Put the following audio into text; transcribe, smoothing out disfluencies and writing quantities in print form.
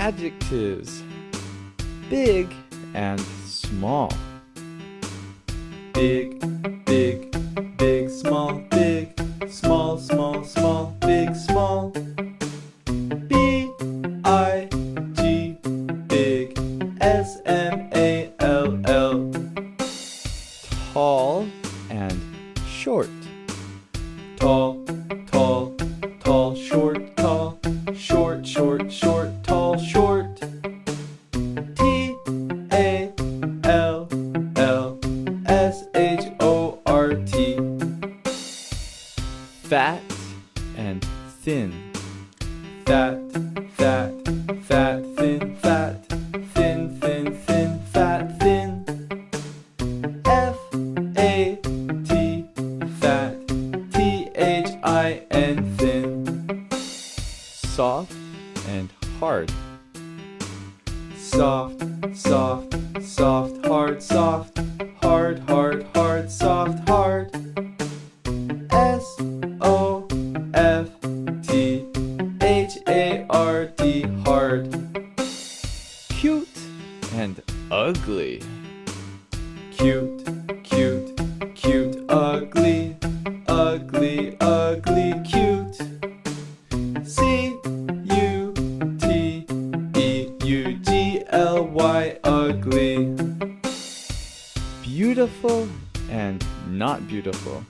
Adjectives. Big and small. Big, big, big, small, big, small, small, small, big, small. B-I-G, big, S-M-A-L-L. Tall and short. Tall, tall, tall, short, tall, short, short, short, tall, short. T-A-L-L-S-H-O-R-T. Fat and thin. Fat, fat, fat, thin, fat, thin, thin, thin, fat, thin. F-A-T, fat, T-H-I-N, thin. Soft and hard. Soft, soft, soft, hard, soft, hard, hard, hard, soft, hard. S-O-F-T-H-A-R-D, hard. Cute and ugly. Cute, cute, cute, ugly, ugly, ugly, cute. C-U-T-E-U-G-L-Y, ugly. Beautiful and not beautiful.